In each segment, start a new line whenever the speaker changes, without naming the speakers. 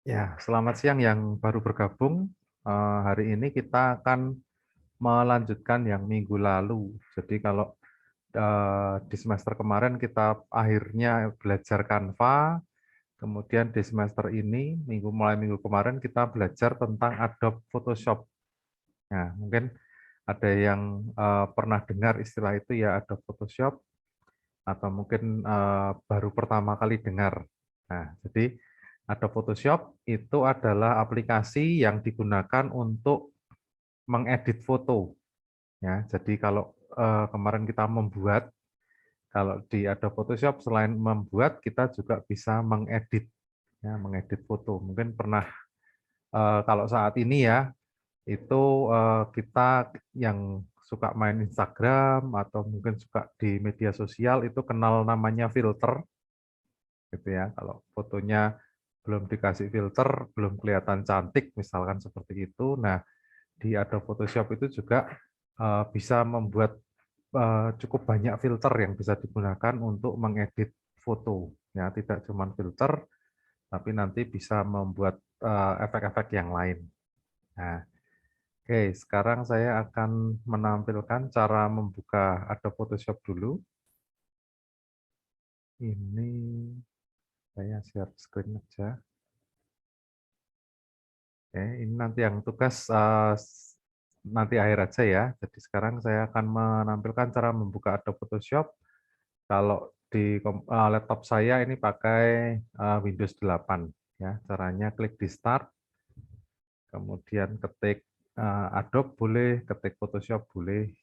Ya, selamat siang yang baru bergabung. Hari ini kita akan melanjutkan yang minggu lalu. Jadi kalau di semester kemarin kita akhirnya belajar Canva, kemudian di semester ini, mulai minggu kemarin kita belajar tentang Adobe Photoshop. Nah, mungkin ada yang pernah dengar istilah itu ya Adobe Photoshop, atau mungkin baru pertama kali dengar. Nah, jadi Adobe Photoshop itu adalah aplikasi yang digunakan untuk mengedit foto. Ya, jadi kalau kemarin kita membuat, kalau di Adobe Photoshop selain membuat, kita juga bisa mengedit, ya, mengedit foto. Mungkin pernah kalau saat ini ya, itu kita yang suka main Instagram atau mungkin suka di media sosial itu kenal namanya filter, gitu ya. Kalau fotonya belum dikasih filter, belum kelihatan cantik, misalkan seperti itu. Nah, di Adobe Photoshop itu juga bisa membuat cukup banyak filter yang bisa digunakan untuk mengedit foto. Ya, tidak cuma filter, tapi nanti bisa membuat efek-efek yang lain. Nah, oke, sekarang saya akan menampilkan cara membuka Adobe Photoshop dulu. Ini saya share screen aja. Oke, ini nanti yang tugas nanti akhir aja ya. Jadi sekarang saya akan menampilkan cara membuka Adobe Photoshop. Kalau di laptop saya ini pakai Windows 8 ya. Caranya klik di Start, kemudian ketik Adobe boleh, ketik Photoshop boleh.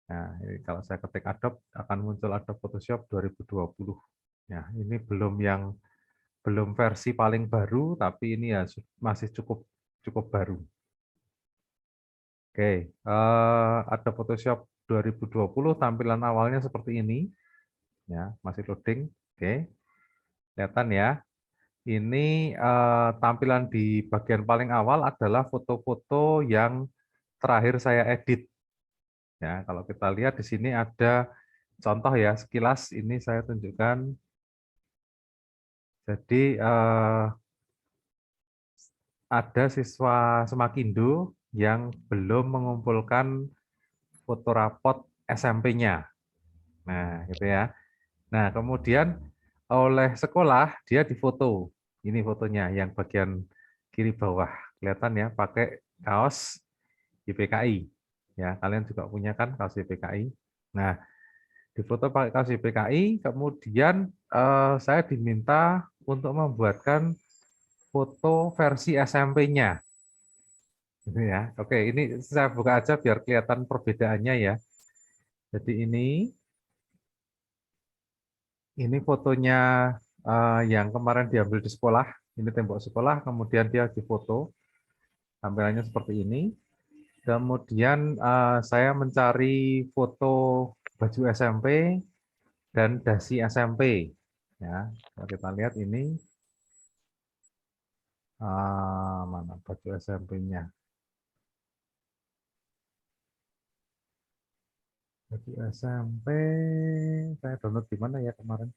Nah, ini kalau saya ketik Adobe akan muncul Adobe Photoshop 2020. Ya, ini belum versi paling baru, tapi ini ya masih cukup cukup baru. Oke, Adobe Photoshop 2020 tampilan awalnya seperti ini, ya masih loading. Oke, kelihatan ya. Ini tampilan di bagian paling awal adalah foto-foto yang terakhir saya edit. Ya, kalau kita lihat di sini ada contoh ya, sekilas ini saya tunjukkan. Jadi ada siswa Semakindo yang belum mengumpulkan foto rapot SMP-nya. Nah, gitu ya. Nah, kemudian oleh sekolah dia difoto. Ini fotonya yang bagian kiri bawah. Kelihatan ya, pakai kaos YPKI. Ya, kalian juga punya kan kaos YPKI. Nah, difoto pakai kaos YPKI, kemudian saya diminta untuk membuatkan foto versi SMP-nya. Gitu ya. Oke, ini saya buka aja biar kelihatan perbedaannya ya. Jadi ini fotonya yang kemarin diambil di sekolah. Ini tembok sekolah, kemudian dia difoto. Tampilannya seperti ini. Kemudian saya mencari foto baju SMP dan dasi SMP. Ya, kalau kita lihat ini mana baju SMP-nya. Baju SMP saya download di mana ya kemarin?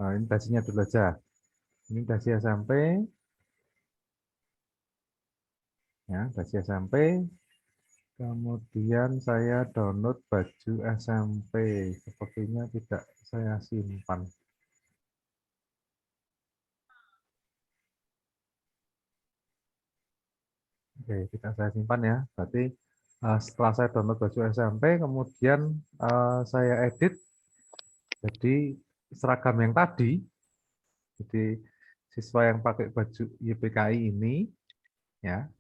Nah, ini dasinya dulu aja. Ini dasi SMP, ya, dasi SMP. Kemudian saya download baju SMP. Sepertinya tidak saya simpan. Oke, tidak saya simpan ya. Berarti setelah saya download baju SMP, kemudian saya edit jadi seragam yang tadi. Jadi siswa yang pakai baju YPKI ini ya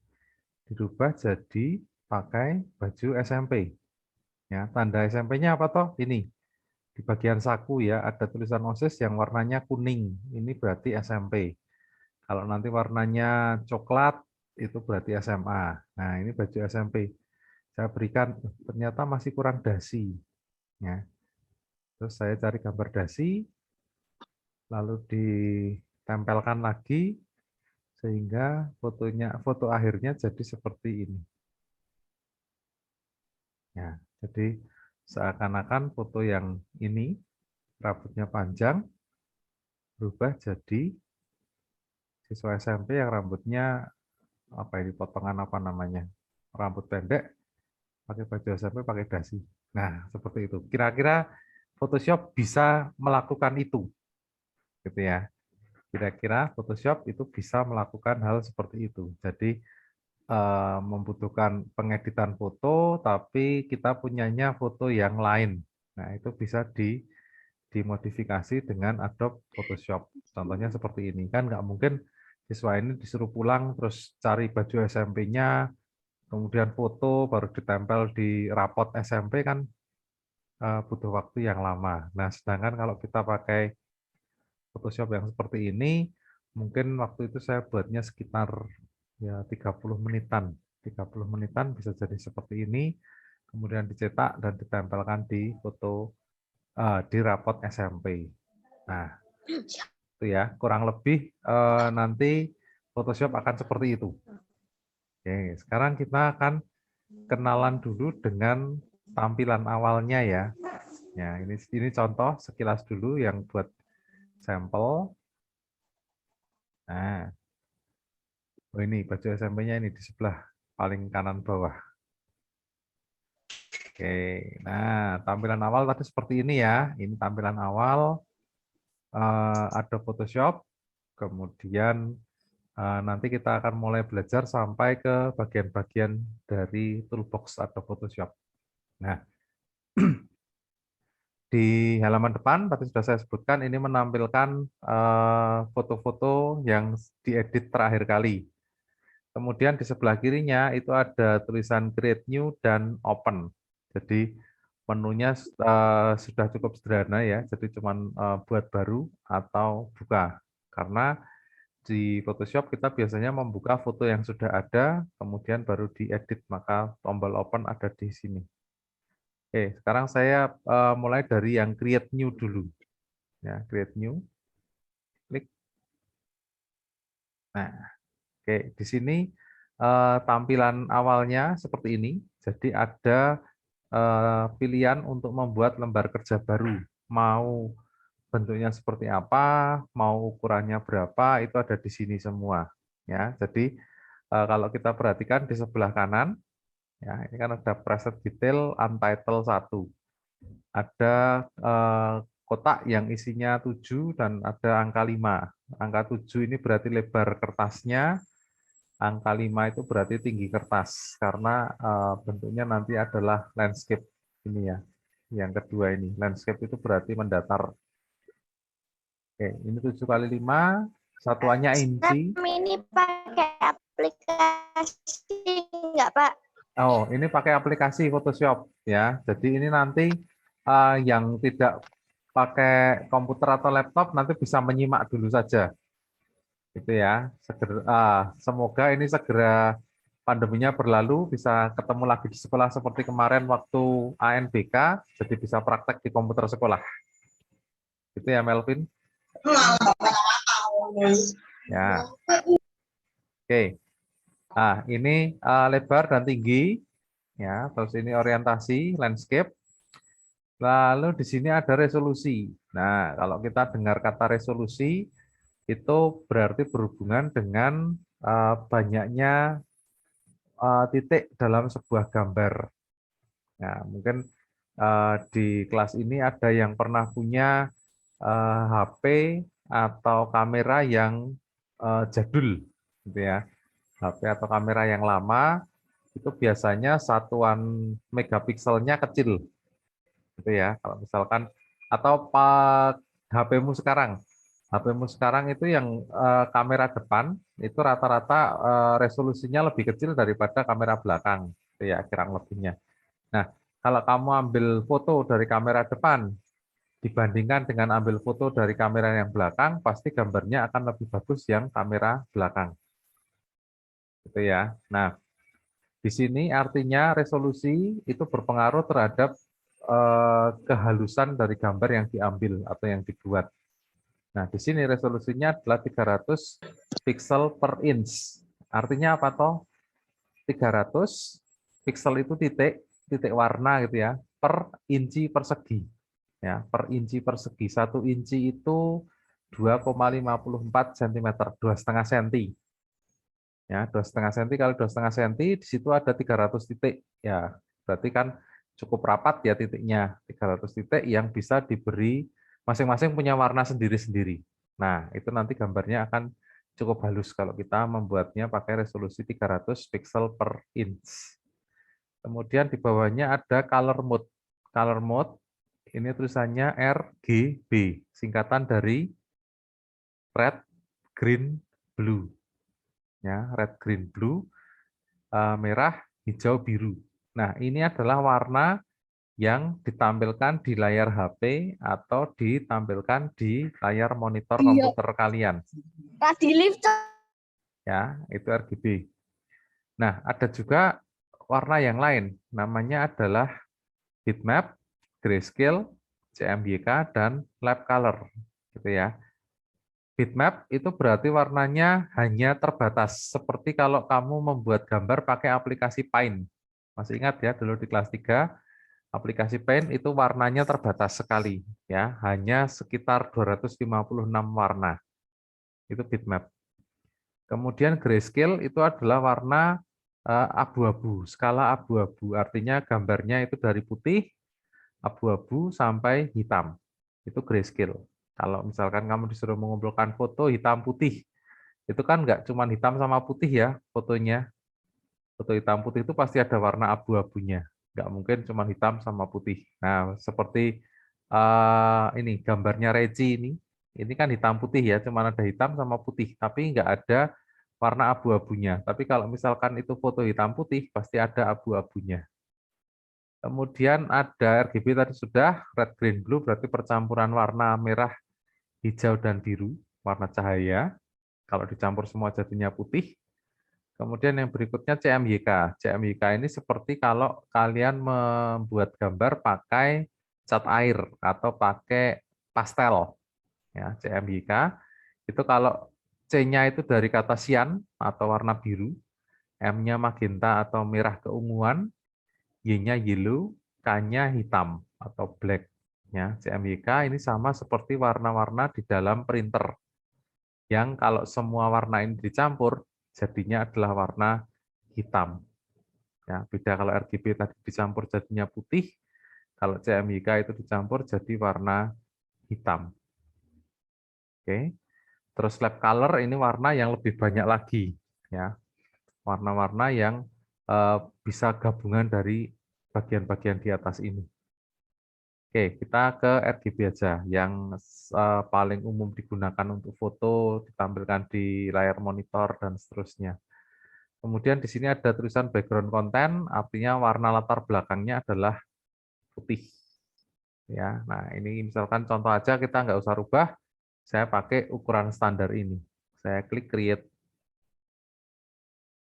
dirubah jadi pakai baju SMP. Ya, tanda SMP-nya apa toh? Ini di bagian saku ya ada tulisan OSIS yang warnanya kuning. Ini berarti SMP. Kalau nanti warnanya coklat itu berarti SMA. Nah, ini baju SMP. Saya berikan ternyata masih kurang dasi. Ya. Terus saya cari gambar dasi, lalu ditempelkan lagi sehingga foto akhirnya jadi seperti ini. Ya, jadi seakan-akan foto yang ini rambutnya panjang, berubah jadi siswa SMP yang rambutnya apa ini, potongan apa namanya, rambut pendek, pakai baju SMP, pakai dasi. Nah, seperti itu. Kira-kira Photoshop bisa melakukan itu, gitu ya. Kira-kira Photoshop itu bisa melakukan hal seperti itu. Jadi membutuhkan pengeditan foto, tapi kita punyanya foto yang lain. Nah, itu bisa dimodifikasi dengan Adobe Photoshop. Contohnya seperti ini. Kan nggak mungkin siswa ini disuruh pulang, terus cari baju SMP-nya, kemudian foto, baru ditempel di rapot SMP, kan butuh waktu yang lama. Nah, sedangkan kalau kita pakai Photoshop yang seperti ini, mungkin waktu itu saya buatnya sekitar ya 30 menitan. 30 menitan bisa jadi seperti ini, kemudian dicetak dan ditempelkan di foto di rapot SMP. Nah, itu ya, kurang lebih nanti Photoshop akan seperti itu. Oke, sekarang kita akan kenalan dulu dengan tampilan awalnya ya. Ya, ini contoh sekilas dulu yang buat sampel. Nah, ini baju SMP-nya ini di sebelah paling kanan bawah. Oke, nah tampilan awal tadi seperti ini ya. Ini tampilan awal, ada Photoshop, kemudian nanti kita akan mulai belajar sampai ke bagian-bagian dari toolbox atau Photoshop. Nah, di halaman depan tadi sudah saya sebutkan ini menampilkan foto-foto yang diedit terakhir kali. Kemudian di sebelah kirinya itu ada tulisan Create New dan Open. Jadi menunya sudah cukup sederhana ya, jadi cuma buat baru atau buka. Karena di Photoshop kita biasanya membuka foto yang sudah ada, kemudian baru diedit, maka tombol Open ada di sini. Oke, sekarang saya mulai dari yang Create New dulu. Ya, Create New. Klik. Nah, oke, di sini tampilan awalnya seperti ini. Jadi ada pilihan untuk membuat lembar kerja baru. Mau bentuknya seperti apa, mau ukurannya berapa, itu ada di sini semua. Ya, jadi kalau kita perhatikan di sebelah kanan, ya ini kan ada preset detail untitled 1. Ada kotak yang isinya 7 dan ada angka 5. Angka 7 ini berarti lebar kertasnya, angka 5 itu berarti tinggi kertas, karena bentuknya nanti adalah landscape ini ya. Yang kedua ini, landscape itu berarti mendatar. Oke, ini 7 kali 5, satuannya inci.
Ini pakai aplikasi enggak, Pak?
Oh, ini pakai aplikasi Photoshop ya. Jadi ini nanti yang tidak pakai komputer atau laptop nanti bisa menyimak dulu saja. Gitu ya. Semoga ini segera pandeminya berlalu, bisa ketemu lagi di sekolah seperti kemarin waktu ANBK, jadi bisa praktek di komputer sekolah. Gitu ya, Melvin? Ya. Oke. Nah, ini lebar dan tinggi. Ya, terus ini orientasi, landscape. Lalu di sini ada resolusi. Nah, kalau kita dengar kata resolusi, itu berarti berhubungan dengan banyaknya titik dalam sebuah gambar. Nah, mungkin di kelas ini ada yang pernah punya HP atau kamera yang jadul, gitu ya. HP atau kamera yang lama itu biasanya satuan megapikselnya kecil, gitu ya. Kalau misalkan atau HP-mu sekarang, HP-mu sekarang itu yang kamera depan itu rata-rata resolusinya lebih kecil daripada kamera belakang, gitu ya, kurang lebihnya. Nah, kalau kamu ambil foto dari kamera depan dibandingkan dengan ambil foto dari kamera yang belakang, pasti gambarnya akan lebih bagus yang kamera belakang. Gitu ya. Nah, di sini artinya resolusi itu berpengaruh terhadap kehalusan dari gambar yang diambil atau yang dibuat. Nah, di sini resolusinya adalah 300 pixel per inch. Artinya apa toh? 300 pixel itu titik, titik warna gitu ya, per inci persegi. Ya, per inci persegi. 1 inci itu 2,54 cm, 2,5 cm. Ya, 2,5 cm kali 2,5 cm, di situ ada 300 titik. Ya, berarti kan cukup rapat ya titiknya, 300 titik yang bisa diberi masing-masing punya warna sendiri-sendiri. Nah, itu nanti gambarnya akan cukup halus kalau kita membuatnya pakai resolusi 300 pixel per inch. Kemudian di bawahnya ada color mode. Color mode ini tulisannya RGB, singkatan dari red, green, blue. Ya, red, green, blue, merah, hijau, biru. Nah, ini adalah warna yang ditampilkan di layar HP atau ditampilkan di layar monitor
Iya.
komputer kalian.
Pak di lift.
Ya, itu RGB. Nah, ada juga warna yang lain, namanya adalah bitmap, grayscale, CMYK, dan lab color, gitu ya. Bitmap itu berarti warnanya hanya terbatas, seperti kalau kamu membuat gambar pakai aplikasi Paint. Masih ingat ya, dulu di kelas 3, aplikasi Paint itu warnanya terbatas sekali, ya, hanya sekitar 256 warna. Itu bitmap. Kemudian grayscale itu adalah warna abu-abu, skala abu-abu, artinya gambarnya itu dari putih, abu-abu sampai hitam. Itu grayscale. Kalau misalkan kamu disuruh mengumpulkan foto hitam putih, itu kan nggak cuma hitam sama putih ya fotonya. Foto hitam putih itu pasti ada warna abu-abunya. Nggak mungkin cuma hitam sama putih. Nah, seperti ini gambarnya Reci ini kan hitam putih ya, cuma ada hitam sama putih, tapi nggak ada warna abu-abunya. Tapi kalau misalkan itu foto hitam putih, pasti ada abu-abunya. Kemudian ada RGB tadi sudah, red, green, blue berarti percampuran warna merah, hijau, dan biru, warna cahaya. Kalau dicampur semua jadinya putih. Kemudian yang berikutnya CMYK. CMYK ini seperti kalau kalian membuat gambar pakai cat air atau pakai pastel. Ya, CMYK itu kalau C-nya itu dari kata cyan atau warna biru, M-nya magenta atau merah keunguan, Y-nya yellow, K-nya hitam atau black. Ya, CMYK ini sama seperti warna-warna di dalam printer. Yang kalau semua warna ini dicampur, jadinya adalah warna hitam. Ya, beda kalau RGB tadi dicampur jadinya putih, kalau CMYK itu dicampur jadi warna hitam. Oke. Terus lab color ini warna yang lebih banyak lagi, ya. Warna-warna yang bisa gabungan dari bagian-bagian di atas ini. Oke, kita ke RGB aja, yang paling umum digunakan untuk foto, ditampilkan di layar monitor, dan seterusnya. Kemudian di sini ada tulisan background content, artinya warna latar belakangnya adalah putih. Ya, nah ini misalkan contoh aja, kita nggak usah rubah, saya pakai ukuran standar ini. Saya klik create,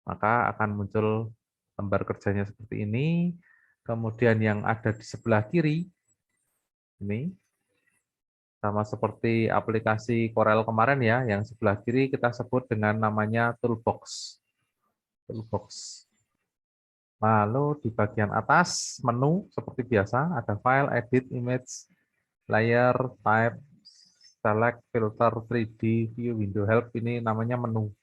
maka akan muncul lembar kerjanya seperti ini. Kemudian yang ada di sebelah kiri, ini sama seperti aplikasi Corel kemarin ya, yang sebelah kiri kita sebut dengan namanya toolbox. Toolbox. Lalu di bagian atas menu seperti biasa ada file, edit, image, layer, type, select, filter, 3D, view, window, help, ini namanya menu.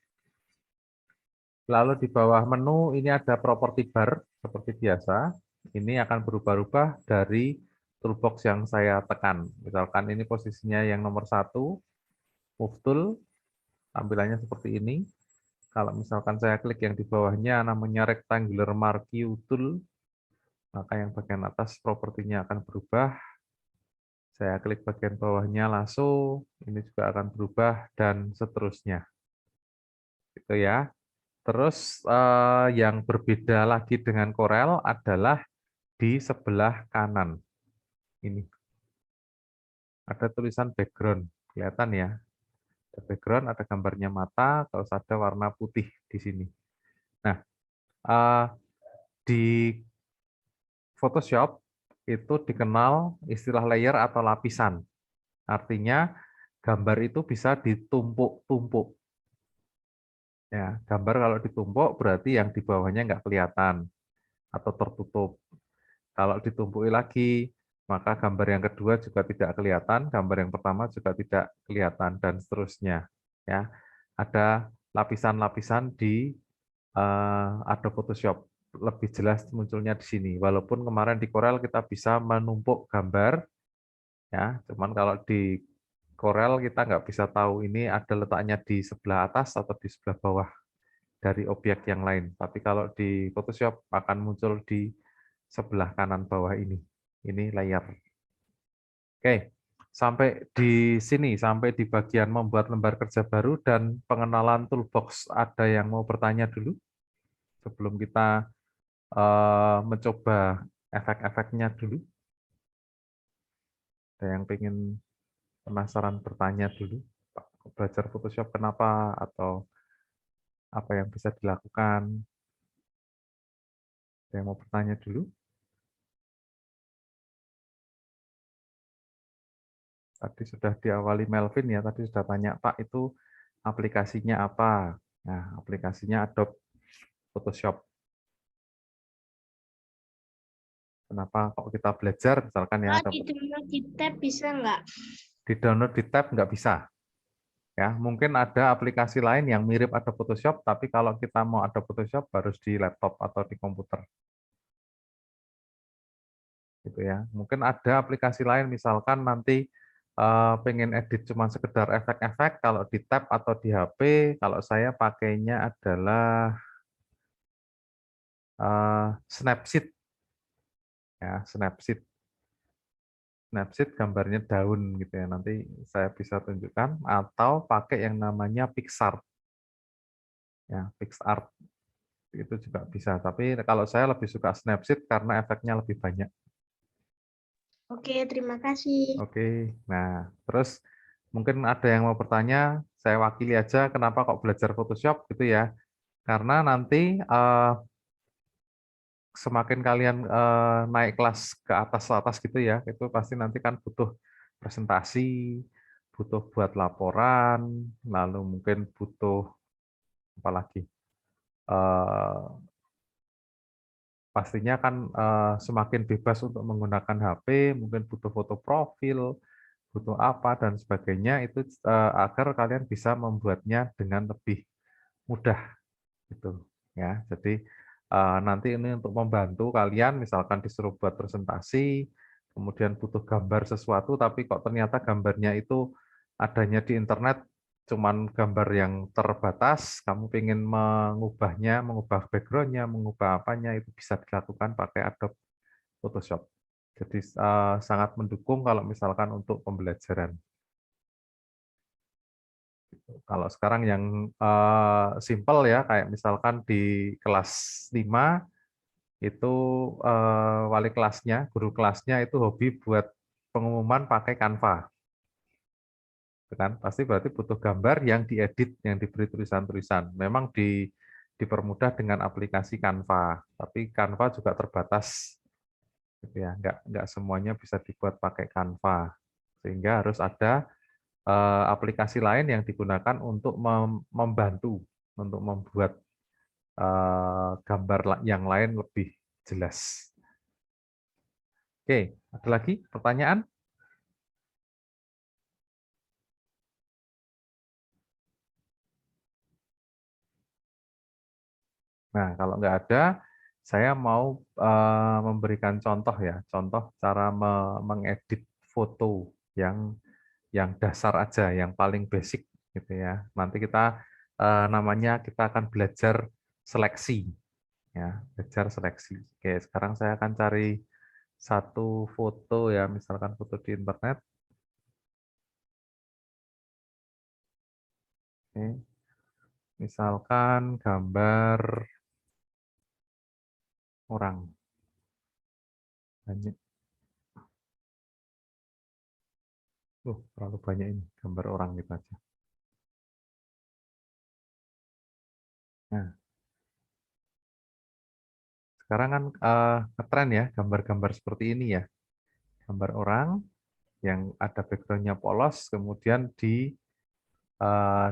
Lalu di bawah menu ini ada property bar seperti biasa. Ini akan berubah-ubah dari toolbox yang saya tekan. Misalkan ini posisinya yang nomor 1, move tool, tampilannya seperti ini. Kalau misalkan saya klik yang di bawahnya namanya rectangular marquee tool, maka yang bagian atas propertinya akan berubah. Saya klik bagian bawahnya lasso, ini juga akan berubah dan seterusnya. Gitu ya. Terus yang berbeda lagi dengan Corel adalah di sebelah kanan. Ini ada tulisan background, kelihatan ya. Ada background, ada gambarnya mata, terus ada warna putih di sini. Nah, di Photoshop itu dikenal istilah layer atau lapisan. Artinya gambar itu bisa ditumpuk-tumpuk. Ya, gambar kalau ditumpuk berarti yang di bawahnya nggak kelihatan atau tertutup. Kalau ditumpuki lagi maka gambar yang kedua juga tidak kelihatan, gambar yang pertama juga tidak kelihatan, dan seterusnya. Ya, ada lapisan-lapisan di Adobe Photoshop. Lebih jelas munculnya di sini. Walaupun kemarin di Corel kita bisa menumpuk gambar, ya, cuman kalau di Corel kita nggak bisa tahu ini ada letaknya di sebelah atas atau di sebelah bawah dari objek yang lain. Tapi kalau di Photoshop akan muncul di sebelah kanan bawah ini. Ini layar. Oke, sampai di sini, sampai di bagian membuat lembar kerja baru dan pengenalan toolbox. Ada yang mau bertanya dulu sebelum kita mencoba efek-efeknya dulu? Ada yang pengen penasaran bertanya dulu? Pak, belajar Photoshop kenapa? Atau apa yang bisa dilakukan? Ada yang mau bertanya dulu? Tadi sudah diawali Melvin ya, tadi sudah tanya, Pak itu aplikasinya apa? Nah, aplikasinya Adobe Photoshop. Kenapa kok kita belajar, misalkan ya,
Kalau di tab bisa nggak?
di download di tab nggak bisa. Ya, mungkin ada aplikasi lain yang mirip Adobe Photoshop, tapi kalau kita mau Adobe Photoshop harus di laptop atau di komputer. Gitu ya. Mungkin ada aplikasi lain, misalkan nanti pengen edit cuma sekedar efek-efek, kalau di tab atau di HP, kalau saya pakainya adalah Snapseed. Ya, Snapseed. Snapseed gambarnya daun gitu ya. Nanti saya bisa tunjukkan, atau pakai yang namanya PicsArt. Ya, PicsArt itu juga bisa. Tapi kalau saya lebih suka Snapseed karena efeknya lebih banyak.
Oke, terima kasih.
Oke, nah terus mungkin ada yang mau bertanya, saya wakili aja kenapa kok belajar Photoshop gitu ya. Karena nanti semakin kalian naik kelas ke atas gitu ya, itu pasti nanti kan butuh presentasi, butuh buat laporan, lalu mungkin butuh apa lagi? Pastinya kan semakin bebas untuk menggunakan HP, mungkin butuh foto profil, butuh apa dan sebagainya itu agar kalian bisa membuatnya dengan lebih mudah gitu ya. Jadi nanti ini untuk membantu kalian misalkan disuruh buat presentasi, kemudian butuh gambar sesuatu tapi kok ternyata gambarnya itu adanya di internet cuman gambar yang terbatas, kamu ingin mengubahnya, mengubah background-nya, mengubah apanya itu bisa dilakukan pakai Adobe Photoshop. Jadi sangat mendukung kalau misalkan untuk pembelajaran. Kalau sekarang yang simple ya, kayak misalkan di kelas 5 itu wali kelasnya, guru kelasnya itu hobi buat pengumuman pakai Canva. Itu kan pasti berarti butuh gambar yang diedit, yang diberi tulisan-tulisan. Memang dipermudah dengan aplikasi Canva, tapi Canva juga terbatas, gitu ya. Nggak semuanya bisa dibuat pakai Canva, sehingga harus ada aplikasi lain yang digunakan untuk membantu untuk membuat gambar yang lain lebih jelas. Oke, ada lagi pertanyaan? Nah, kalau nggak ada, saya mau memberikan contoh ya, contoh cara mengedit foto yang dasar aja, yang paling basic gitu ya. Nanti kita namanya kita akan belajar seleksi ya, belajar seleksi. Oke, sekarang saya akan cari satu foto ya, misalkan foto di internet. Oke. Misalkan gambar orang. Banyak. Terlalu banyak ini gambar orang gitu aja. Nah, sekarang kan ngetren ya gambar-gambar seperti ini ya. Gambar orang yang ada background-nya polos, kemudian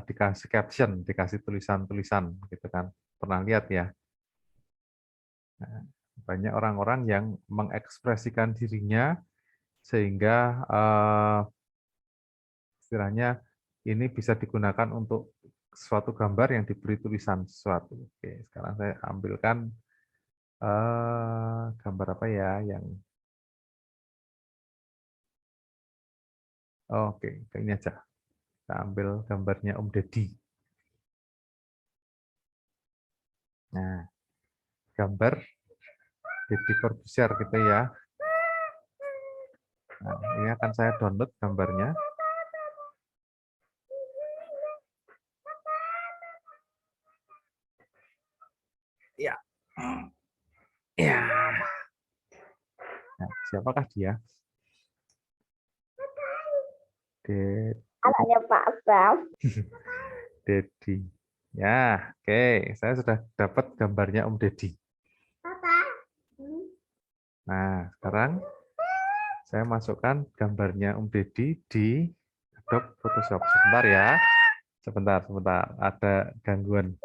dikasih caption, dikasih tulisan-tulisan gitu kan. Pernah lihat ya? Nah, banyak orang-orang yang mengekspresikan dirinya sehingga istilahnya ini bisa digunakan untuk suatu gambar yang diberi tulisan sesuatu. Oke, sekarang saya ambilkan gambar apa ya yang oke, ini aja. Kita ambil gambarnya Om Deddy. Nah, gambar Deddy Corbuzier gitu ya. Nah, ini akan saya download gambarnya. Ya. Ya. Nah, siapakah dia?
Anaknya Pak Bam.
Deddy. Ya, oke. Saya sudah dapat gambarnya Om Deddy. Nah, sekarang saya masukkan gambarnya Om Deddy di Adobe Photoshop. Sebentar ya. Sebentar. Ada gangguan.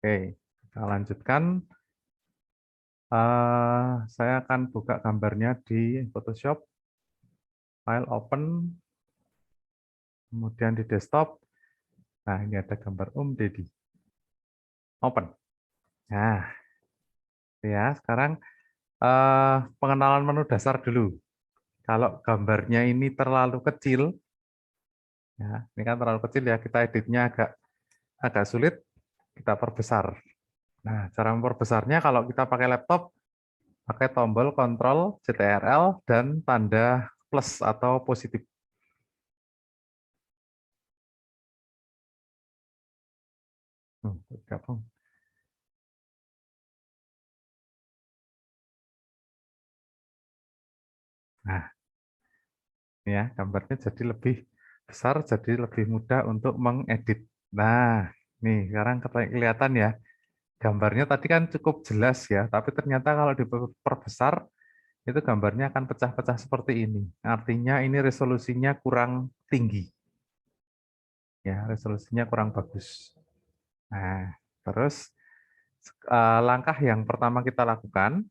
Oke, kita lanjutkan. Saya akan buka gambarnya di Photoshop, file open, kemudian di desktop. Nah, ini ada gambar Om Deddy. Open. Nah, ya sekarang pengenalan menu dasar dulu. Kalau gambarnya ini terlalu kecil, ya, ini kan terlalu kecil ya, kita editnya agak sulit, kita perbesar. Nah, cara memperbesarnya kalau kita pakai laptop, pakai tombol Ctrl Ctrl dan tanda plus atau positif. Gabung. Nah, ini ya gambarnya jadi lebih besar, jadi lebih mudah untuk mengedit. Nah, nih sekarang kelihatan ya, gambarnya tadi kan cukup jelas ya, tapi ternyata kalau diperbesar itu gambarnya akan pecah-pecah seperti ini. Artinya ini resolusinya kurang tinggi. Ya, resolusinya kurang bagus. Nah, terus langkah yang pertama kita lakukan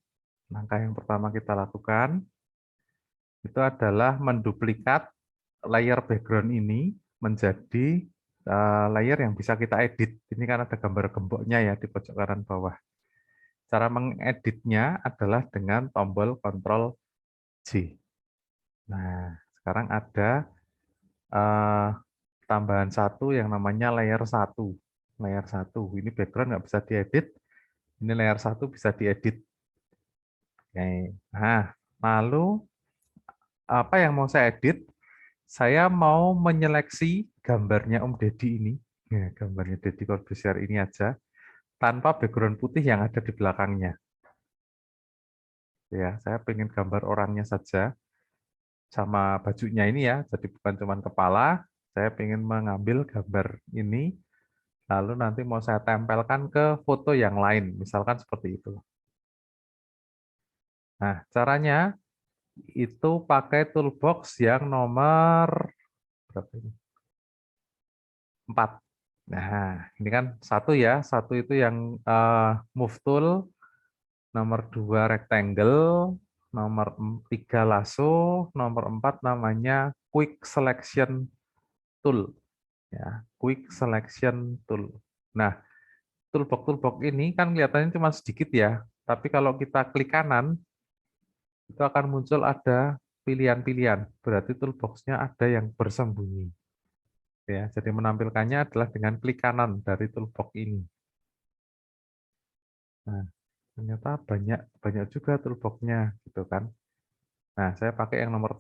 itu adalah menduplikat layer background ini menjadi layer yang bisa kita edit. Ini kan ada gambar gemboknya ya di pojok kanan bawah. Cara mengeditnya adalah dengan tombol Ctrl J. Nah, sekarang ada tambahan satu yang namanya layer 1. Layer 1. Ini background nggak bisa diedit. Ini layer 1 bisa diedit. Oke. Nah, lalu apa yang mau saya edit? Saya mau menyeleksi gambarnya Om Deddy ini. Ya, gambarnya Deddy Corbuzier ini aja. Tanpa background putih yang ada di belakangnya. Ya, saya pengen gambar orangnya saja. Sama bajunya ini ya. Jadi bukan cuma kepala. Saya pengen mengambil gambar ini. lalu nanti mau saya tempelkan ke foto yang lain, misalkan seperti itu. Nah, caranya itu pakai toolbox yang nomor berapa ini? 4. Nah, ini kan satu ya, satu itu yang move tool, nomor 2 rectangle, nomor 3 lasso, nomor 4 namanya quick selection tool. Ya, quick selection tool. Nah, toolbox ini kan kelihatannya cuma sedikit ya, tapi kalau kita klik kanan, itu akan muncul ada pilihan-pilihan. Berarti toolbox-nya ada yang bersembunyi. Ya, jadi menampilkannya adalah dengan klik kanan dari toolbox ini. Nah, ternyata banyak juga toolbox-nya gitu kan. Nah, saya pakai yang nomor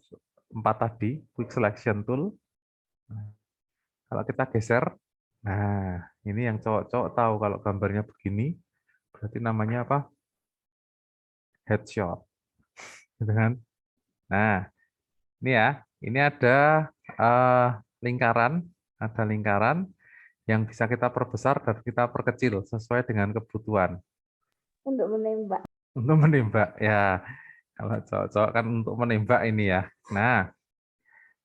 4 tadi, quick selection tool. Nah, kalau kita geser, nah ini yang cowok-cowok tahu kalau gambarnya begini, berarti namanya apa? Headshot. Gitu kan? Nah, ini ya, ini ada lingkaran yang bisa kita perbesar dan kita perkecil sesuai dengan kebutuhan.
Untuk menembak.
Untuk menembak, ya. Kalau cowok-cowok kan untuk menembak ini ya. Nah,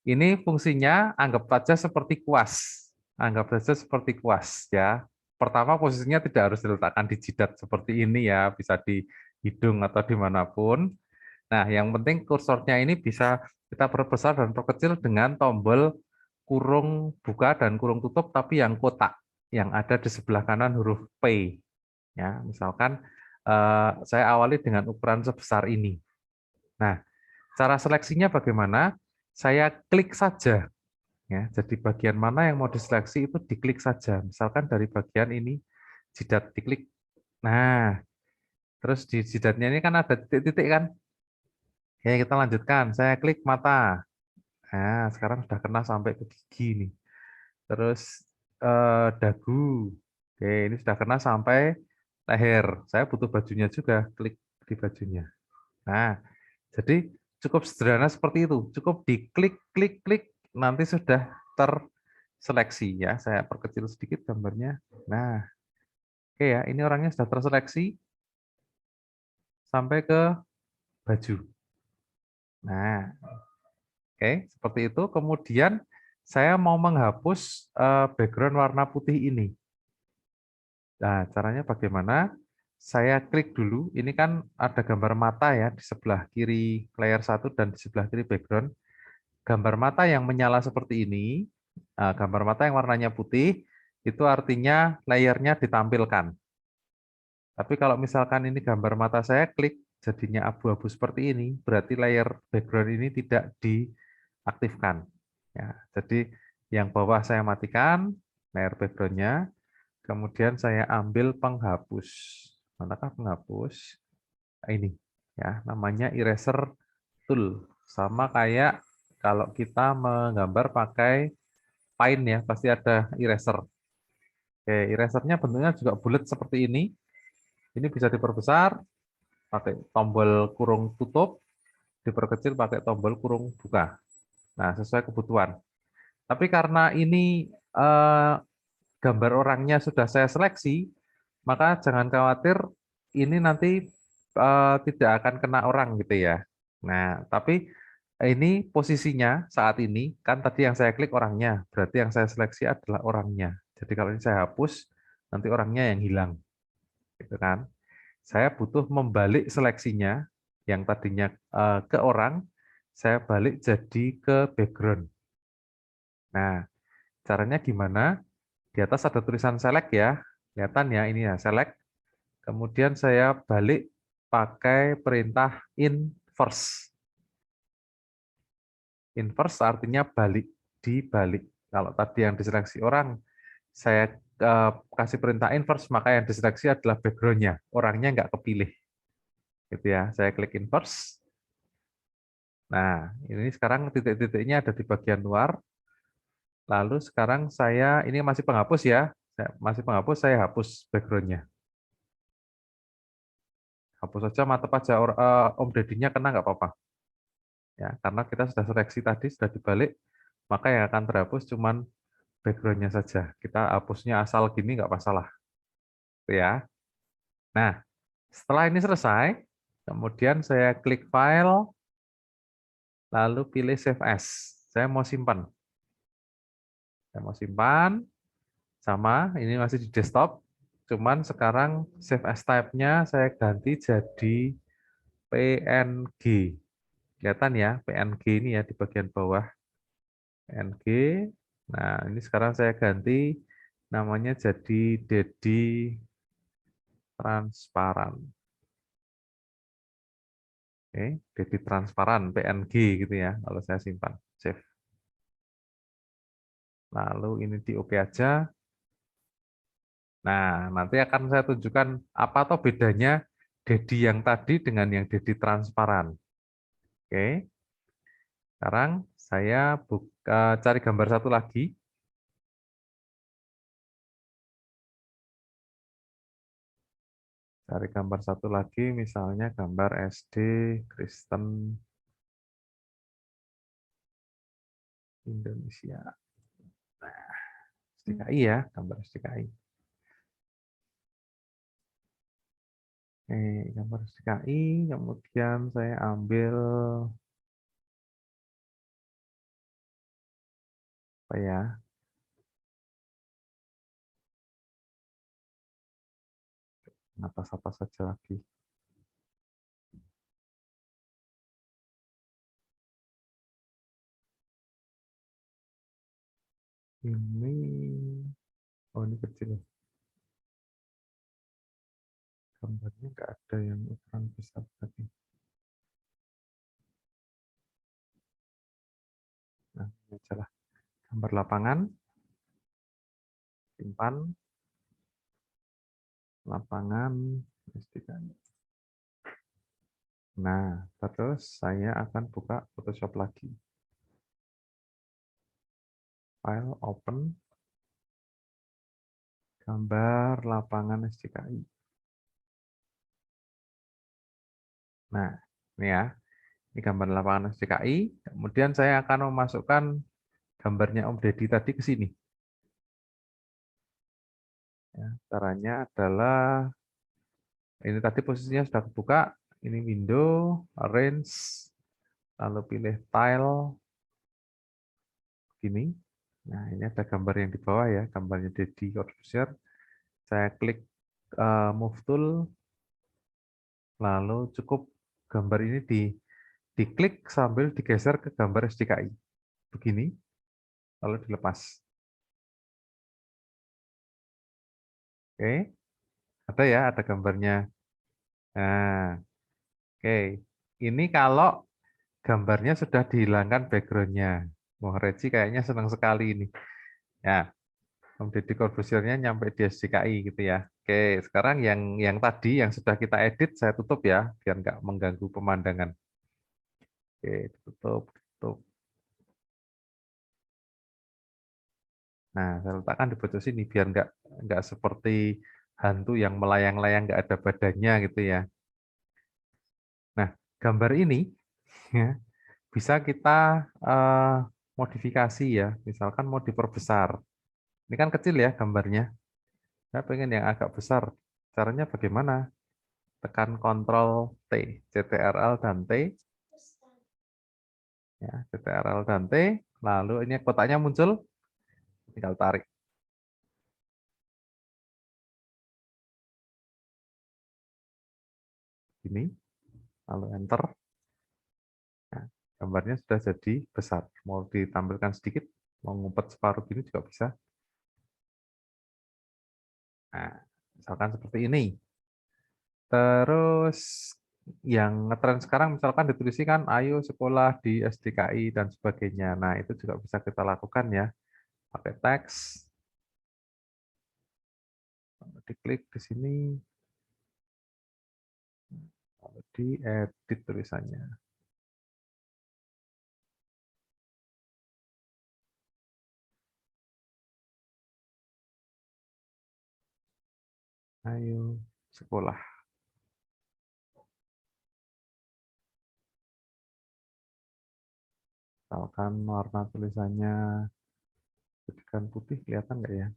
ini fungsinya anggap saja seperti kuas. Anggap saja seperti kuas ya. Pertama posisinya tidak harus diletakkan di jidat seperti ini ya, bisa di hidung atau dimanapun. Nah, yang penting kursornya ini bisa kita perbesar dan perkecil dengan tombol kurung buka dan kurung tutup, tapi yang kotak, yang ada di sebelah kanan huruf P. Ya, misalkan saya awali dengan ukuran sebesar ini. Nah, cara seleksinya bagaimana? Saya klik saja. Ya, jadi bagian mana yang mau diseleksi itu diklik saja. Misalkan dari bagian ini jidat diklik. Nah, terus di jidatnya ini kan ada titik-titik kan? Oke, kita lanjutkan. Saya klik mata. Nah, sekarang sudah kena sampai ke gigi nih. Terus dagu. Oke, ini sudah kena sampai leher. Saya butuh bajunya juga. Klik di bajunya. Nah, jadi cukup sederhana seperti itu. Cukup diklik, klik, klik. Nanti sudah terseleksi ya. Saya perkecil sedikit gambarnya. Nah, oke ya. Ini orangnya sudah terseleksi sampai ke baju. Nah, oke, seperti itu. Kemudian saya mau menghapus background warna putih ini. Nah, caranya bagaimana? Saya klik dulu. Ini kan ada gambar mata ya di sebelah kiri layer 1 dan di sebelah kiri background. Gambar mata yang menyala seperti ini, gambar mata yang warnanya putih, itu artinya layernya ditampilkan. Tapi kalau misalkan ini gambar mata saya klik, jadinya abu-abu seperti ini, berarti layer background ini tidak diaktifkan. Ya, jadi yang bawah saya matikan, layer background-nya, kemudian saya ambil penghapus. Manakah penghapus? Ini, ya, namanya eraser tool. Sama kayak kalau kita menggambar pakai paint ya, pasti ada eraser. Oke, erasernya bentuknya juga bulat seperti ini. Ini bisa diperbesar pakai tombol kurung tutup, diperkecil pakai tombol kurung buka. Nah, sesuai kebutuhan. Tapi karena ini gambar orangnya sudah saya seleksi, maka jangan khawatir ini nanti tidak akan kena orang gitu ya. Nah, tapi ini posisinya saat ini, kan tadi yang saya klik orangnya, berarti yang saya seleksi adalah orangnya. Jadi kalau ini saya hapus, nanti orangnya yang hilang. Gitu kan. Saya butuh membalik seleksinya, yang tadinya ke orang, saya balik jadi ke background. Nah, caranya gimana? Di atas ada tulisan select ya, kelihatan ya ini ya select. Kemudian saya balik pakai perintah inverse. Inverse artinya balik, dibalik. Kalau tadi yang diseleksi orang, saya kasih perintah inverse, maka yang diseleksi adalah background-nya. Orangnya nggak kepilih. Gitu ya, saya klik inverse. Nah, ini sekarang titik-titiknya ada di bagian luar. Lalu sekarang saya, ini masih penghapus ya, masih penghapus, saya hapus background-nya. Hapus saja, mantap aja, Om Deddy-nya kena nggak apa-apa. Ya, karena kita sudah seleksi tadi, sudah dibalik, maka yang akan terhapus cuman background-nya saja. Kita hapusnya asal gini nggak masalah. Gitu ya. Nah, setelah ini selesai, kemudian saya klik file, lalu pilih save as. Saya mau simpan. Saya mau simpan, sama, ini masih di desktop. Cuman sekarang save as type-nya saya ganti jadi PNG. Kelihatan ya, PNG ini ya di bagian bawah. PNG. Nah, ini sekarang saya ganti namanya jadi Dedi Transparan. Oke, Dedi Transparan PNG gitu ya kalau saya simpan. Save. Lalu ini di OK aja. Nah, nanti akan saya tunjukkan apa toh bedanya Dedi yang tadi dengan yang Dedi Transparan. Oke, sekarang saya buka cari gambar satu lagi. Cari gambar satu lagi, misalnya gambar SD Kristen Indonesia. Nah, SDKI ya, gambar SDKI. Oke, gambar SDKI, kemudian saya ambil apa ya? Atas apa saja lagi? Ini, oh ini kecil. Gambarnya nggak ada yang ukuran besar tadi. Nah, ini aja lah. Gambar lapangan, simpan, lapangan, SDKI. Nah, terus saya akan buka Photoshop lagi. File, open, gambar lapangan SDKI. Nah, ini ya, ini gambar lapangan SDKI. Kemudian saya akan memasukkan gambarnya Om Deddy tadi ke sini. Ya, caranya adalah, ini tadi posisinya sudah kebuka, ini window, arrange, lalu pilih tile, gini. Nah, ini ada gambar yang di bawah ya, gambarnya Deddy Corbuzier. Saya klik move tool, lalu cukup gambar ini diklik sambil digeser ke gambar SDKI. Begini, lalu dilepas. Oke, ada ya, ada gambarnya. Nah, oke. Ini kalau gambarnya sudah dihilangkan background-nya. Wah, Reci kayaknya senang sekali ini. Ya, Om Deddy Corbuzier-nya nyampe di SDKI gitu ya. Oke, sekarang yang tadi yang sudah kita edit saya tutup ya, biar nggak mengganggu pemandangan. Oke, tutup, tutup. Nah, saya letakkan di pojok sini biar nggak seperti hantu yang melayang-layang nggak ada badannya gitu ya. Nah, gambar ini ya, bisa kita modifikasi ya. Misalkan mau diperbesar. Ini kan kecil ya gambarnya. Saya pengen yang agak besar. Caranya bagaimana? Tekan Ctrl T, CTRL dan T, ya, CTRL dan T. Lalu ini kotaknya muncul, tinggal tarik. Ini, lalu Enter. Nah, gambarnya sudah jadi besar. Mau ditampilkan sedikit, mau ngumpet separuh gini juga bisa. Nah, misalkan seperti ini. Terus yang ngetren sekarang misalkan dituliskan ayo sekolah di SDKI dan sebagainya. Nah, itu juga bisa kita lakukan ya. Pakai teks. Diklik di sini. Lalu diedit tulisannya. Ayo sekolah. Misalkan warna tulisannya Jadikan putih kelihatan nggak ya?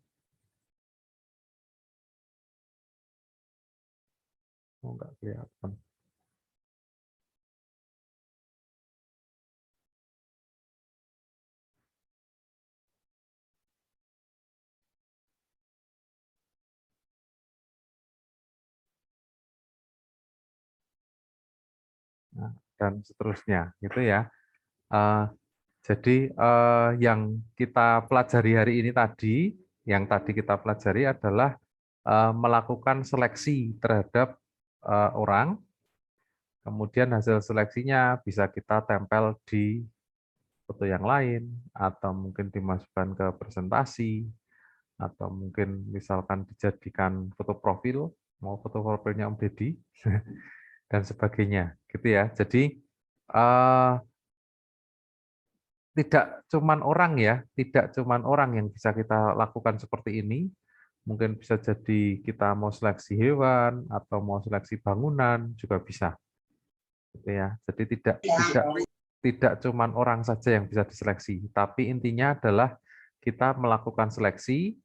Oh, nggak kelihatan. Nah, dan seterusnya, gitu ya. Jadi yang kita pelajari hari ini tadi, yang tadi kita pelajari adalah melakukan seleksi terhadap orang, kemudian hasil seleksinya bisa kita tempel di foto yang lain, atau mungkin dimasukkan ke presentasi, atau mungkin misalkan dijadikan foto profil, mau foto profilnya Om Deddy, dan sebagainya, gitu ya. Jadi tidak cuman orang ya, tidak cuman orang yang bisa kita lakukan seperti ini. Mungkin bisa jadi kita mau seleksi hewan atau mau seleksi bangunan juga bisa. Gitu ya. Jadi tidak cuman orang saja yang bisa diseleksi, tapi intinya adalah kita melakukan seleksi,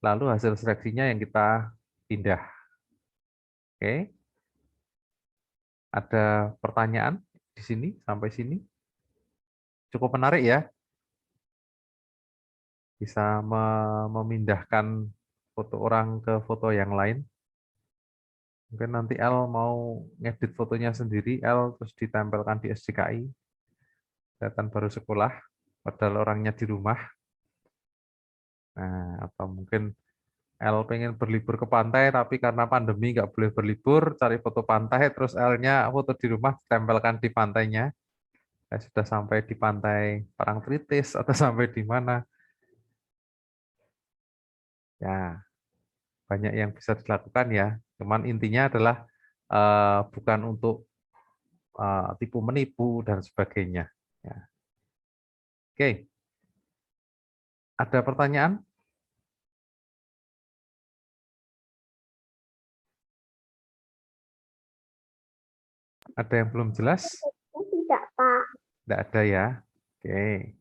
lalu hasil seleksinya yang kita pindah. Oke. Ada pertanyaan di sini sampai sini? Cukup menarik ya. Bisa memindahkan foto orang ke foto yang lain. Mungkin nanti L mau ngedit fotonya sendiri, L terus ditempelkan di SDKI. Kelihatan baru sekolah, padahal orangnya di rumah. Nah, atau mungkin L pengen berlibur ke pantai, tapi karena pandemi nggak boleh berlibur, cari foto pantai, terus L-nya foto di rumah ditempelkan di pantainya. Saya sudah sampai di pantai Parangtritis atau sampai di mana. Ya, banyak yang bisa dilakukan ya. Cuman intinya adalah bukan untuk tipu menipu dan sebagainya. Ya. Oke, ada pertanyaan? Ada yang belum jelas?
Tidak, Pak.
Tidak ada ya. Oke.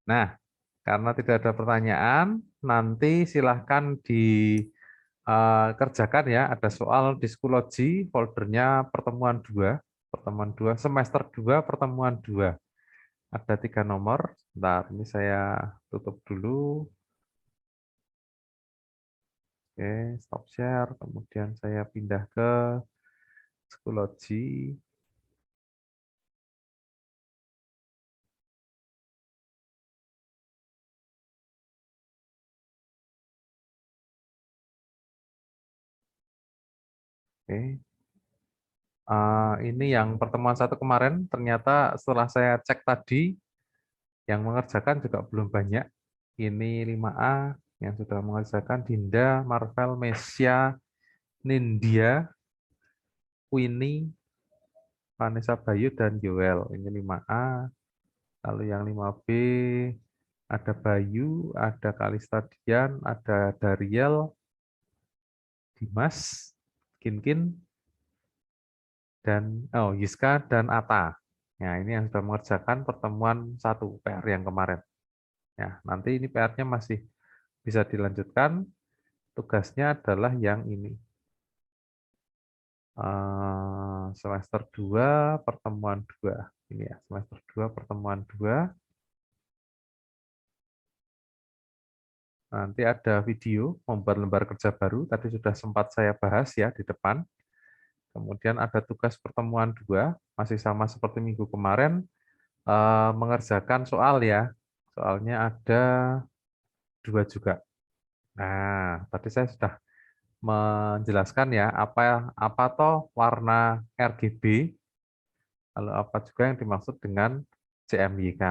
Nah, karena tidak ada pertanyaan, nanti silahkan dikerjakan ya. Ada soal psikologi, foldernya pertemuan 2, semester 2, pertemuan 2. Ada 3 nomor. Bentar, ini saya tutup dulu. Oke, stop share. Kemudian saya pindah ke psikologi. Oke. Ini yang pertemuan 1 kemarin, ternyata setelah saya cek tadi, yang mengerjakan juga belum banyak. Ini 5A yang sudah mengerjakan Dinda, Marvel, Mesia, Nindya, Queenie, Vanessa Bayu, dan Joel. Ini 5A. Lalu yang 5B, ada Bayu, ada Kalista Dian, ada Dariel, Dimas, Kinkin, dan Yiska dan Ata. Nah, ini yang sudah mengerjakan pertemuan 1 PR yang kemarin. Ya, nanti ini PR-nya masih bisa dilanjutkan. Tugasnya adalah yang ini. Semester 2, pertemuan 2. Ini ya, semester 2, pertemuan 2. Nanti ada video membuat lembar kerja baru. Tadi sudah sempat saya bahas ya di depan. Kemudian ada tugas pertemuan 2, masih sama seperti minggu kemarin, mengerjakan soal ya. Soalnya ada 2 juga. Nah, tadi saya sudah menjelaskan ya apa toh warna RGB, lalu apa juga yang dimaksud dengan CMYK.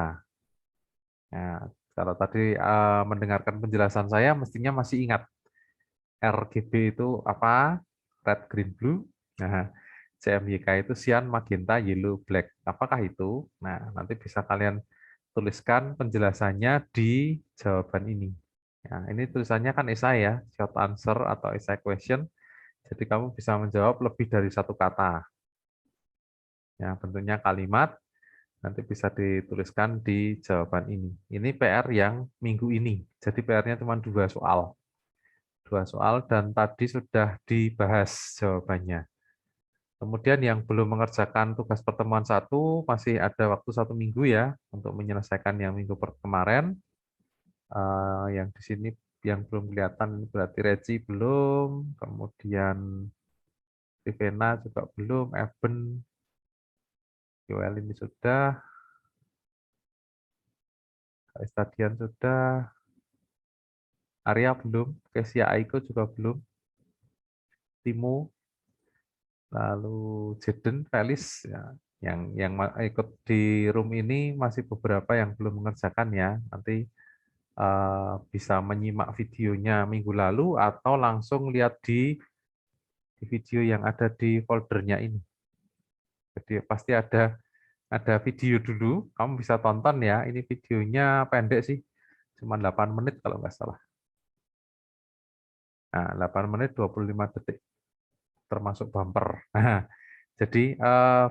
Nah, kalau tadi mendengarkan penjelasan saya, mestinya masih ingat RGB itu apa? Red, green, blue. Nah, CMYK itu cyan, magenta, yellow, black. Apakah itu? Nah, nanti bisa kalian tuliskan penjelasannya di jawaban ini. Nah, ini tulisannya kan esai ya, short answer atau essay question. Jadi kamu bisa menjawab lebih dari 1 kata. Ya, bentuknya kalimat, Nanti bisa dituliskan di jawaban ini. Ini PR yang minggu ini. Jadi PR-nya cuma 2 soal. 2 soal dan tadi sudah dibahas jawabannya. Kemudian yang belum mengerjakan tugas pertemuan 1 masih ada waktu 1 minggu ya untuk menyelesaikan yang minggu kemarin. Yang di sini yang belum kelihatan berarti Reci belum, kemudian Rivena juga belum, Eben, Yoel ini sudah, Stadian sudah, Arya belum, Kesia Aiko juga belum, Timo, lalu Jaden, Felis, ya, yang ikut di room ini masih beberapa yang belum mengerjakan ya. Nanti bisa menyimak videonya minggu lalu atau langsung lihat di video yang ada di foldernya ini. Jadi pasti ada video dulu, kamu bisa tonton ya. Ini videonya pendek sih, cuma 8 menit kalau nggak salah. Nah, 8 menit 25 detik, termasuk bumper. Nah, jadi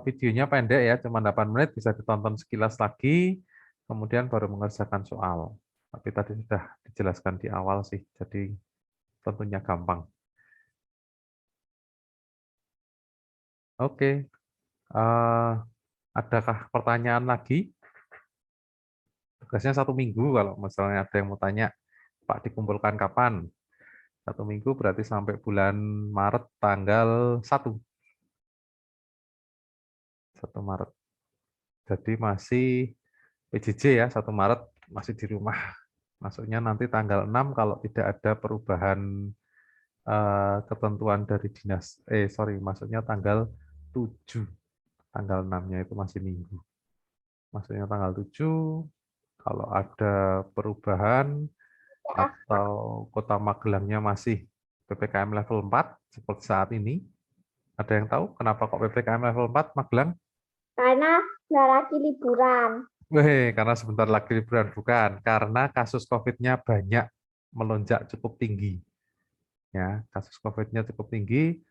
videonya pendek ya, cuma 8 menit, bisa ditonton sekilas lagi, kemudian baru mengerjakan soal. Tapi tadi sudah dijelaskan di awal sih, jadi tentunya gampang. Oke, adakah pertanyaan lagi? Tugasnya 1 minggu, kalau misalnya ada yang mau tanya, Pak dikumpulkan kapan? 1 minggu berarti sampai bulan Maret tanggal 1. 1 Maret. Jadi masih PJJ ya, 1 Maret masih di rumah. Masuknya nanti tanggal 6 kalau tidak ada perubahan ketentuan dari dinas. Masuknya tanggal 7. Tanggal 6-nya itu masih minggu. Masuknya tanggal 7, kalau ada perubahan atau Kota Magelangnya masih PPKM level 4 seperti saat ini. Ada yang tahu kenapa kok PPKM level 4 Magelang?
Karena nggak lagi liburan.
Karena sebentar lagi liburan, bukan. Karena kasus COVID-nya banyak, melonjak cukup tinggi. Ya, kasus COVID-nya cukup tinggi.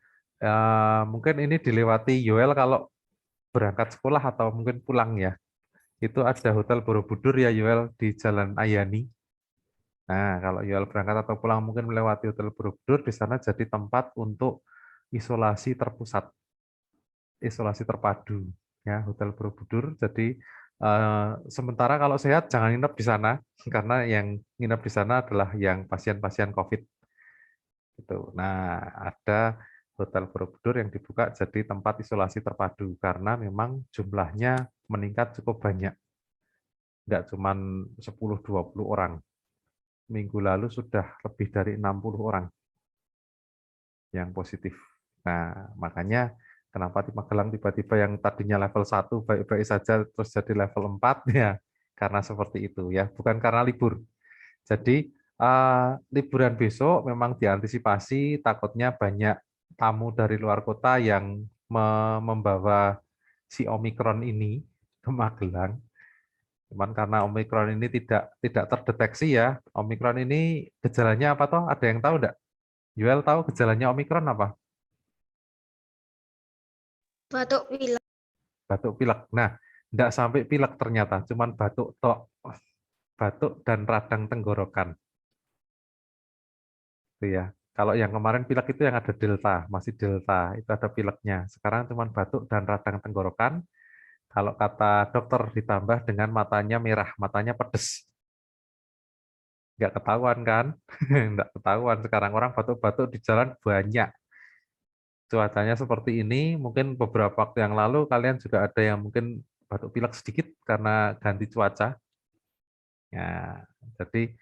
Mungkin ini dilewati Yoel kalau berangkat sekolah atau mungkin pulang ya. Itu ada Hotel Borobudur ya Yoel di Jalan Ayani. Nah, kalau Yoel berangkat atau pulang mungkin melewati Hotel Borobudur, di sana jadi tempat untuk isolasi terpusat, isolasi terpadu. Ya, Hotel Borobudur. Jadi sementara kalau sehat jangan nginep di sana, karena yang nginep di sana adalah yang pasien-pasien COVID. Gitu. Nah, ada Hotel Borobudur yang dibuka jadi tempat isolasi terpadu karena memang jumlahnya meningkat cukup banyak. Nggak cuma 10-20 orang. Minggu lalu sudah lebih dari 60 orang yang positif. Nah, makanya kenapa di Magelang tiba-tiba yang tadinya level 1 baik-baik saja terus jadi level 4 ya, karena seperti itu ya, bukan karena libur. Jadi liburan besok memang diantisipasi takutnya banyak tamu dari luar kota yang membawa si Omikron ini ke Magelang. Cuman karena Omikron ini tidak terdeteksi ya. Omikron ini gejalanya apa toh? Ada yang tahu enggak? Yuel tahu gejalanya Omikron apa?
Batuk pilek.
Batuk pilek. Nah, enggak sampai pilek ternyata, cuman batuk tok. Batuk dan radang tenggorokan. Itu ya. Kalau yang kemarin pilek itu yang ada delta, masih delta, itu ada pileknya. Sekarang cuman batuk dan radang tenggorokan. Kalau kata dokter ditambah dengan matanya merah, matanya pedes. Nggak ketahuan kan? Nggak ketahuan. Sekarang orang batuk-batuk di jalan banyak. Cuacanya seperti ini, mungkin beberapa waktu yang lalu kalian juga ada yang mungkin batuk pilek sedikit karena ganti cuaca. Ya, jadi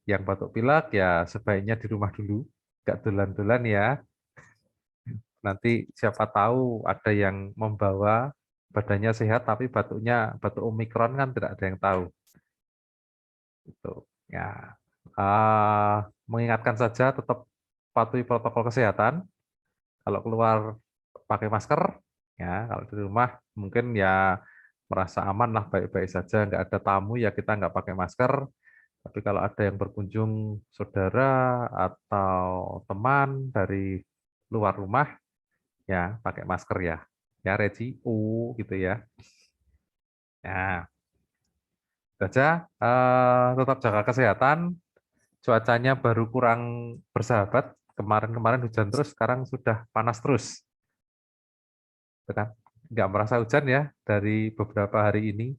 yang batuk pilek ya sebaiknya di rumah dulu, nggak dolan-dolan ya. Nanti siapa tahu ada yang membawa badannya sehat tapi batuknya batuk Omikron kan tidak ada yang tahu. Itu ya. Mengingatkan saja tetap patuhi protokol kesehatan. Kalau keluar pakai masker, ya kalau di rumah mungkin ya merasa aman lah, baik-baik saja, nggak ada tamu ya kita nggak pakai masker. Tapi kalau ada yang berkunjung saudara atau teman dari luar rumah, ya pakai masker ya. Ya Reci, gitu ya. Nah, itu aja. Tetap jaga kesehatan. Cuacanya baru kurang bersahabat. Kemarin-kemarin hujan terus, sekarang sudah panas terus. Itu kan? Nggak merasa hujan ya dari beberapa hari ini.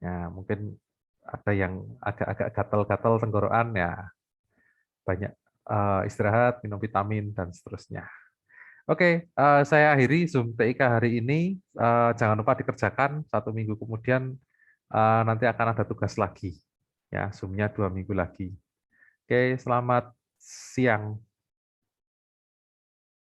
Ya, mungkin ada yang agak-agak gatal-gatal tenggorokan ya. Banyak istirahat, minum vitamin, dan seterusnya. Oke, saya akhiri Zoom TIK hari ini. Jangan lupa dikerjakan, 1 minggu kemudian nanti akan ada tugas lagi. Ya, Zoom-nya 2 minggu lagi. Oke, selamat siang.